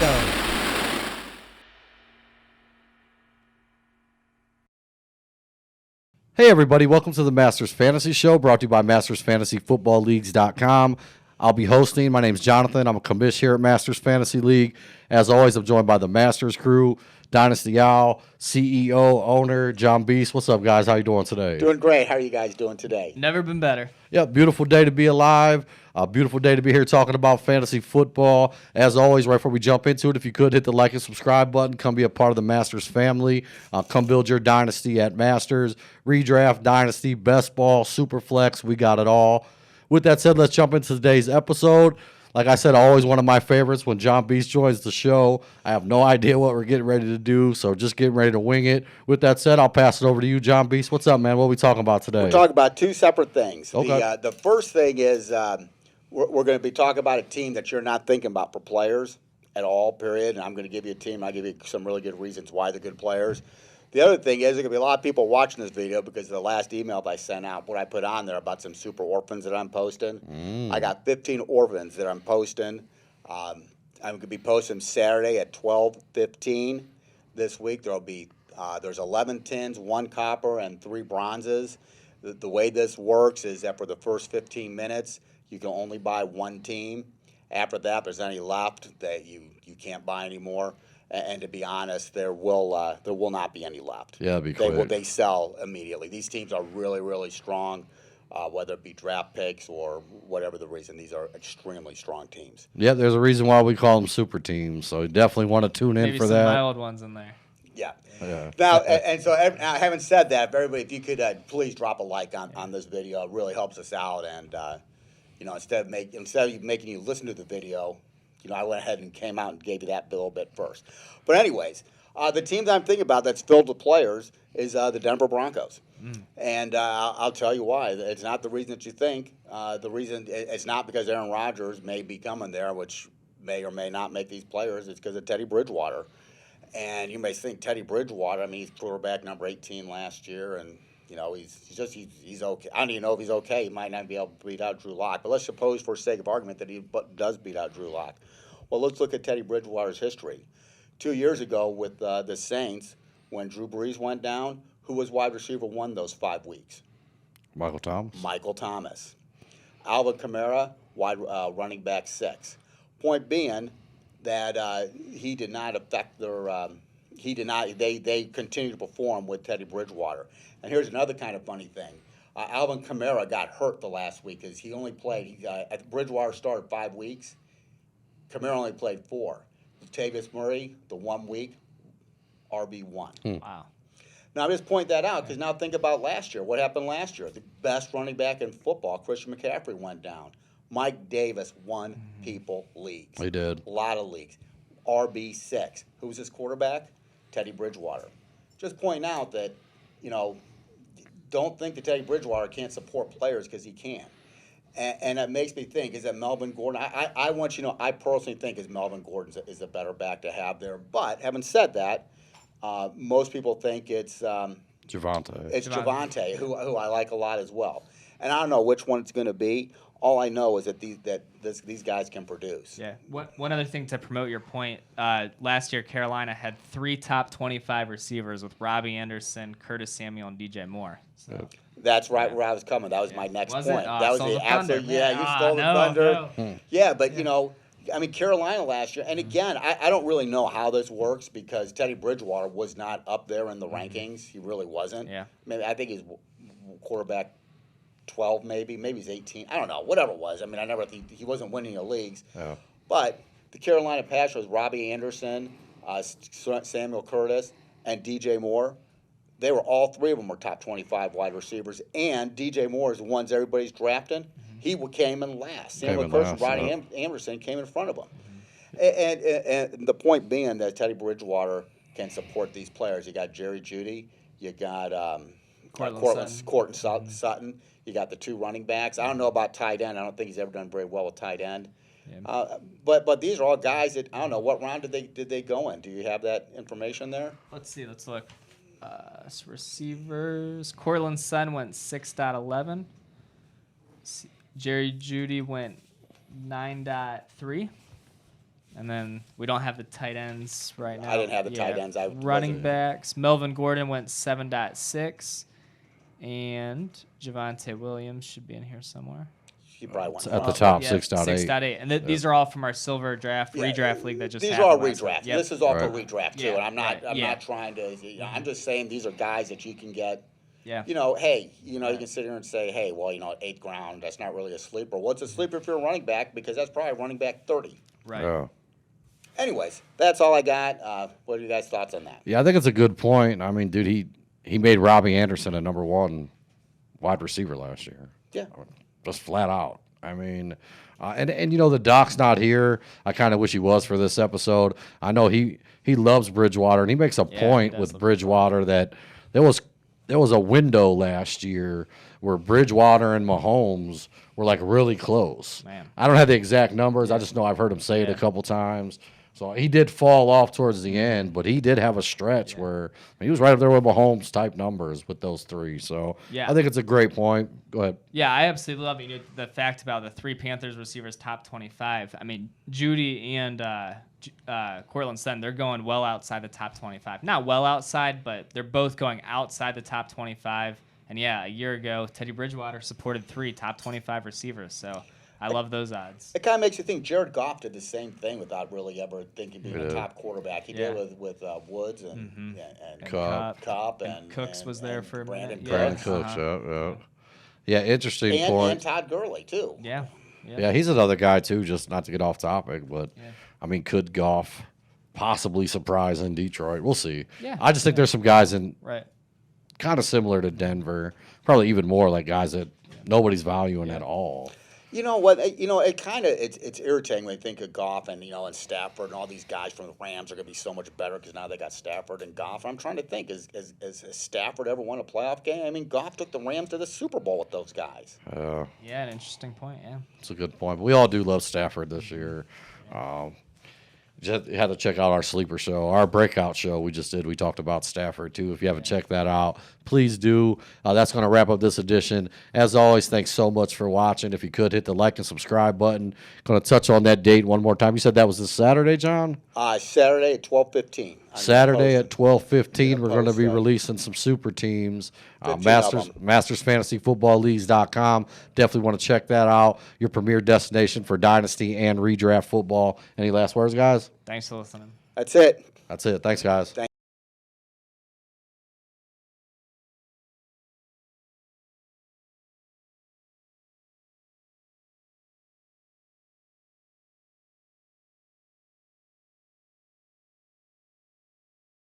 go. Hey, everybody. Welcome to the Masters Fantasy Show, brought to you by MastersFantasyFootballLeagues.com. I'll be hosting. My name's Jonathan. I'm a commish here at Masters Fantasy League. As always, I'm joined by the Masters crew, Dynasty Owl, CEO, owner, John Beast. What's up, guys? How you doing today? Doing great. How are you guys doing today? Never been better. Yeah, beautiful day to be alive. A beautiful day to be here talking about fantasy football. As always, right before we jump into it, if you could hit the like and subscribe button, come be a part of the Masters family. Come build your dynasty at Masters. Redraft, Dynasty, Best Ball, Superflex, we got it all. With that said, let's jump into today's episode. Like I said, always one of my favorites when John Beast joins the show. I have no idea what we're getting ready to do, so just getting ready to wing it. With that said, I'll pass it over to you, John Beast. What's up, man? What are we talking about today? We're talking about two separate things. Okay. The first thing is we're going to be talking about a team that you're not thinking about for players at all, period. And I'm going to give you a team. I'll give you some really good reasons why they're good players. The other thing is there's going to be a lot of people watching this video because of the last email that I sent out, what I put on there about some super orphans that I'm posting. I got 15 orphans that I'm posting. I'm going to be posting Saturday at 12:15 this week. There'll be there's 11 tins, 1 copper, and 3 bronzes. The way this works is that for the first 15 minutes, you can only buy 1 team. After that, if there's any left that you can't buy anymore. And to be honest, there will not be any left. Yeah, it'd be quick. They sell immediately. These teams are really, really strong, whether it be draft picks or whatever the reason. These are extremely strong teams. Yeah, there's a reason why we call them super teams, so you definitely want to tune in Maybe for some that. mild ones in there. Yeah. Yeah. Now, having said that, everybody, if you could please drop a like on this video, it really helps us out. And instead of making you listen to the video, I went ahead and came out and gave you that little bit first. But anyways, the team that I'm thinking about that's filled with players is the Denver Broncos. And I'll tell you why. It's not the reason that you think. The reason it's not because Aaron Rodgers may be coming there, which may or may not make these players. It's because of Teddy Bridgewater. And you may think Teddy Bridgewater, he's quarterback number 18 last year, and he's okay. I don't even know if he's okay. He might not be able to beat out Drew Lock. But let's suppose, for sake of argument, that he does beat out Drew Lock. Well, let's look at Teddy Bridgewater's history. 2 years ago with the Saints, when Drew Brees went down, who was wide receiver 1 those 5 weeks? Michael Thomas. Michael Thomas. Alvin Kamara, running back 6. Point being that he did not affect their they continued to perform with Teddy Bridgewater. And here's another kind of funny thing. Alvin Kamara got hurt the last week because he only played, Bridgewater started 5 weeks. Kamara only played 4. Latavius Murray, the 1 week, RB1. Wow. Now, I just point that out because now think about last year. What happened last year? The best running back in football, Christian McCaffrey, went down. Mike Davis won people leagues. He did. A lot of leagues. RB6. Who's his quarterback? Teddy Bridgewater. Just point out that, don't think that Teddy Bridgewater can't support players because he can. And it makes me think, is that Melvin Gordon? I want you to know, I personally think is Melvin Gordon is a better back to have there. But having said that, most people think it's Javonte. It's Javonte, who I like a lot as well. And I don't know which one it's going to be. All I know is that these guys can produce. Yeah. One other thing to promote your point, last year Carolina had 3 top 25 receivers with Robbie Anderson, Curtis Samuel, and DJ Moore. So. That's right where I was coming. That was my next point. That was the absolute. Yeah, you stole the thunder. No. Yeah, but Carolina last year, and again, I don't really know how this works because Teddy Bridgewater was not up there in the rankings. He really wasn't. Yeah. Maybe I think he's quarterback 12, maybe he's 18. I don't know. Whatever it was. I never think he wasn't winning the leagues. Yeah. But the Carolina Pass was Robbie Anderson, Samuel Curtis, and DJ Moore. They were all 3 of them were top 25 wide receivers, and DJ Moore is the ones everybody's drafting. He came in last. Samuel Curtis and Robbie Anderson came in front of him. And the point being that Teddy Bridgewater can support these players. You got Jerry Jeudy. You got Courtland Sutton. You got the 2 running backs. I don't know about tight end. I don't think he's ever done very well with tight end. Yeah. But these are all guys that I don't know what round did they go in. Do you have that information there? Let's see. Let's look. Receivers. Courtland Sutton went 6.11. Jerry Jeudy went 9.3. And then we don't have the tight ends right now. I didn't have the tight ends. Running backs. Melvin Gordon went 7.6. And Javonte Williams should be in here somewhere. He probably went At the top, Yeah, 6.8. 6.8. And these are all from our silver draft, redraft league that just these happened. are all last week. redraft. Yep. This is all for Right. redraft too. Yeah, And I'm right. not trying to. I'm just saying these are guys that you can get. Yeah. Hey, you can sit here and say, hey, well, 8th round, that's not really a sleeper. What's a sleeper if you're a running back? Because that's probably running back 30. Right. Yeah. Anyways, that's all I got. What are you guys' thoughts on that? Yeah, I think it's a good point. I mean, dude, he made Robbie Anderson a number 1 wide receiver last year. Yeah. Just flat out. I mean, and the doc's not here. I kind of wish he was for this episode. I know he loves Bridgewater, and he makes a Yeah, point he with does love Bridgewater that there was a window last year where Bridgewater and Mahomes were like really close. Man. I don't have the exact numbers. I just know I've heard him say it a couple times. So he did fall off towards the end, but he did have a stretch where he was right up there with Mahomes type numbers with those 3. So Yeah. I think it's a great point. Go ahead. Yeah, I absolutely love it. The fact about the 3 Panthers receivers top 25. I mean, Judy and Cortland Sutton, they're going well outside the top 25. Not well outside, but they're both going outside the top 25. And yeah, a year ago, Teddy Bridgewater supported 3 top 25 receivers. So I love those odds. It kind of makes you think Jared Goff did the same thing without really ever thinking being a top quarterback. He did with Woods and Cup and Cooks was there for a Brandon minute. Brandon Cooks. Cooks, yeah, interesting And point. Todd Gurley, too. Yeah. Yeah, he's another guy too. Just not to get off topic, but I mean, could Goff possibly surprise in Detroit? We'll see. Yeah. I just think there's some guys in Right. kind of similar to Denver, probably even more like guys that nobody's valuing at all. You know what? It kind of it's irritating when you think of Goff and and Stafford and all these guys from the Rams are going to be so much better because now they got Stafford and Goff. I'm trying to think, has Stafford ever won a playoff game? I mean, Goff took the Rams to the Super Bowl with those guys. Yeah, an interesting point. Yeah. It's a good point. But we all do love Stafford this year. Just had to check out our sleeper show, our breakout show we just did. We talked about Stafford too. If you haven't checked that out, please do. That's going to wrap up this edition. As always, thanks so much for watching. If you could hit the like and subscribe button. Going to touch on that date one more time. You said that was this Saturday, John? Saturday at 12:15. Saturday at 12:15, we're going to be post, releasing some super teams. 15 Masters of 'em. MastersFantasyFootballLeagues.com. Definitely want to check that out. Your premier destination for Dynasty and redraft football. Any last words, guys? Thanks for listening. That's it. That's it. Thanks, guys.